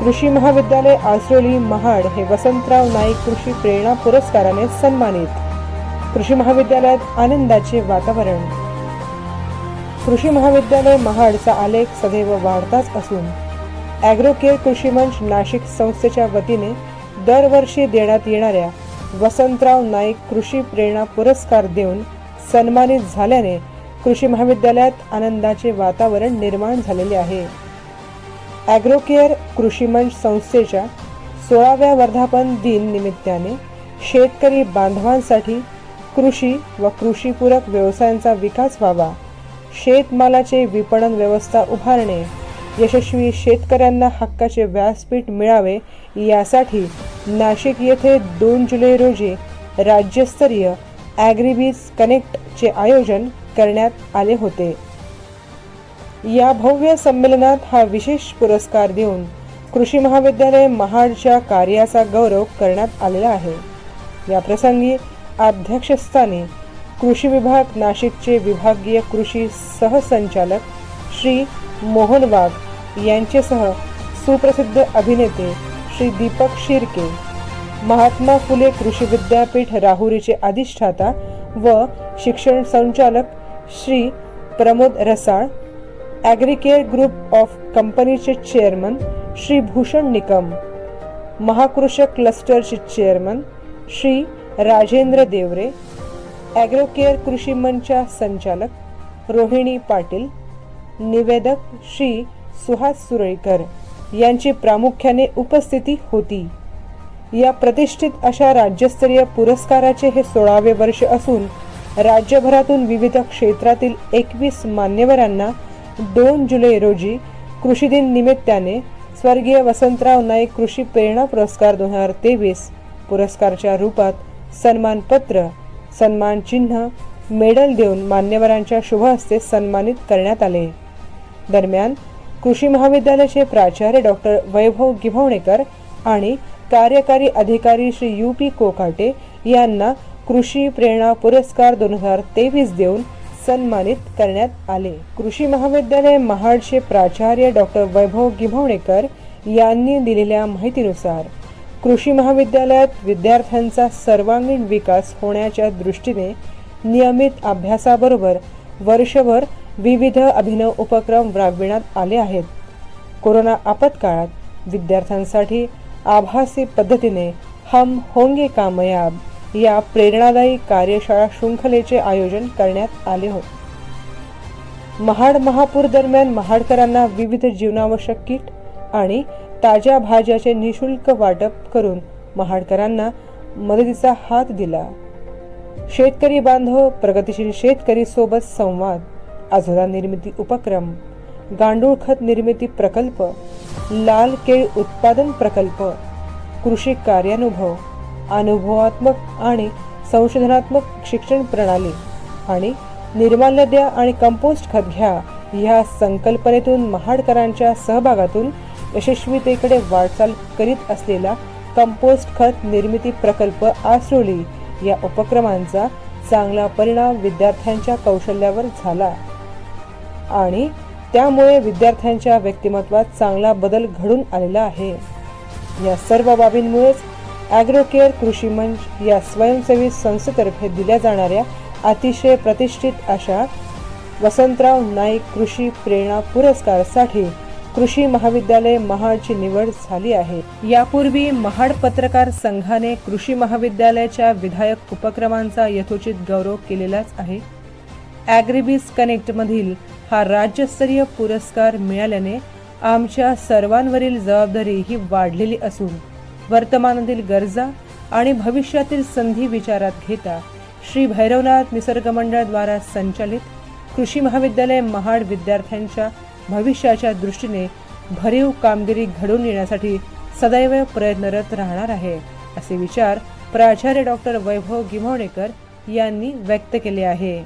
कृषी महाविद्यालय आसरोली महाड हे वसंतराव नाईक कृषी प्रेरणा पुरस्काराने सन्मानित। कृषी महाविद्यालयात आनंदाचे वातावरण। कृषी महाविद्यालय महाडचा आलेख सदैव वाढताच असून ॲग्रोकेअर कृषी मंच नाशिक संस्थेच्या वतीने दरवर्षी देण्यात येणाऱ्या वसंतराव नाईक कृषी प्रेरणा पुरस्कार देऊन सन्मानित झाल्याने कृषी महाविद्यालयात आनंदाचे वातावरण निर्माण झालेले आहे। ॲग्रोकेअर कृषी मंच संस्थेच्या 16व्या वर्धापन दिन निमित्ताने शेतकरी बांधवांसाठी कृषी व कृषीपूरक व्यवसायांचा विकास व्हावा, शेतमालाचे विपणन व्यवस्था उभारणे, यशस्वी शेतकऱ्यांना हक्काचे व्यासपीठ मिळावे यासाठी नाशिक येथे 2 जुलै रोजी राज्यस्तरीय ॲग्रीबीज कनेक्टचे आयोजन करण्यात आले होते। या भव्य संमेलनात हा विशेष पुरस्कार देऊन कृषी महाविद्यालय महाडच्या कार्याचा गौरव करण्यात आलेला आहे। या प्रसंगी अध्यक्षस्थानी कृषी विभाग नाशिकचे विभागीय कृषी सहसंचालक श्री मोहन वाघ यांचेसह सुप्रसिद्ध अभिनेते श्री दीपक शिर्के, महात्मा फुले कृषी विद्यापीठ राहुरीचे अधिष्ठाता व शिक्षण संचालक श्री प्रमोद रसाळ, ॲग्रीकेअर ग्रुप ऑफ कंपनीचे चेअरमन श्री भूषण निकम, महाकृषक क्लस्टरचे चेअरमन श्री राजेंद्र देवरे, ॲग्रोकेअर कृषी मंचच्या संचालक रोहिणी पाटील, निवेदक श्री सुहास सुरळीकर यांची प्रामुख्याने उपस्थिती होती। या प्रतिष्ठित अशा राज्यस्तरीय पुरस्काराचे हे 16वे वर्ष असून राज्यभरातून विविध क्षेत्रातील 21 मान्यवरांना 2 जुलै रोजी कृषी दिन निमित्ताने स्वर्गीय वसंतराव नाईक कृषी प्रेरणा पुरस्कार 2023 पुरस्कारच्या रूपात सन्मानपत्र, सन्मान चिन्ह, मेडल देऊन मान्यवरांच्या शुभ हस्ते सन्मानित करण्यात आले। दरम्यान कृषी महाविद्यालयाचे प्राचार्य डॉक्टर वैभव गिभवणेकर आणि कार्यकारी अधिकारी श्री UP कोकाटे यांना कृषी प्रेरणा पुरस्कार 2023 देऊन सन्मानित करण्यात आले। कृषी महाविद्यालय महाडचे प्राचार्य डॉक्टर वैभव गिभवणेकर यांनी दिलेल्या माहितीनुसार कृषी महाविद्यालयात विद्यार्थ्यांचा सर्वांगीण विकास होण्याच्या दृष्टीने नियमित अभ्यासाबरोबर वर्षभर विविध अभिनव उपक्रम राबविण्यात आले आहेत। कोरोना आपत्काळात विद्यार्थ्यांसाठी आभासी पद्धतीने हम होंगे कामयाब या प्रेरणादायी कार्यशाळा शृंखलेचे आयोजन करण्यात आले होते। महाड महापूर दरम्यान महाडकरांना विविध जीवनावश्यक किट आणि ताज्या भाज्याचे निशुल्क वाटप करून महाडकरांना मदतीचा हात दिला। शेतकरी बांधव प्रगतिशील शेतकरी सोबत संवाद, आझोदा निर्मिती उपक्रम, गांडूळ खत निर्मिती प्रकल्प, लाल केळी उत्पादन प्रकल्प, कृषी कार्यानुभव, अनुभवात्मक आणि संशोधनात्मक शिक्षण प्रणाली आणि निर्माल्य द्या आणि कंपोस्ट खत घ्या या संकल्पनेतून महाडकरांच्या सहभागातून यशस्वीतेकडे वाटचाल करीत असलेला कंपोस्ट खत निर्मिती प्रकल्प आसरोली या उपक्रमांचा चांगला परिणाम विद्यार्थ्यांच्या कौशल्यावर झाला आणि त्यामुळे विद्यार्थ्यांच्या व्यक्तिमत्वात चांगला बदल घडून आलेला आहे। या सर्व बाबींमुळेच ॲग्रोकेअर कृषी मंच या स्वयंसेवी संस्थेतर्फे दिल्या जाणाऱ्या अतिशय प्रतिष्ठित अशा वसंतराव नाईक कृषी प्रेरणा पुरस्कारासाठी कृषी महाविद्यालय महाडची निवड झाली आहे। यापूर्वी महाड पत्रकार संघाने कृषी महाविद्यालयाच्या विधायक उपक्रमांचा यथोचित गौरव केलेलाच आहे। ॲग्रीबीज कनेक्ट मधील हा राज्यस्तरीय पुरस्कार मिळाल्याने आमच्या सर्वांवरील जबाबदारी ही वाढलेली असून वर्तमानातील गरजा आणि भविष्यातील संधी विचारात घेता श्री भैरवनाथ निसर्ग मंडळाद्वारा संचालित कृषी महाविद्यालय महाड विद्यार्थ्यांच्या भविष्याच्या दृष्टीने भरीव कामगिरी घडवून येण्यासाठी सदैव प्रयत्नरत राहणार आहे, असे विचार प्राचार्य डॉक्टर वैभव गिभवणेकर यांनी व्यक्त केले आहे।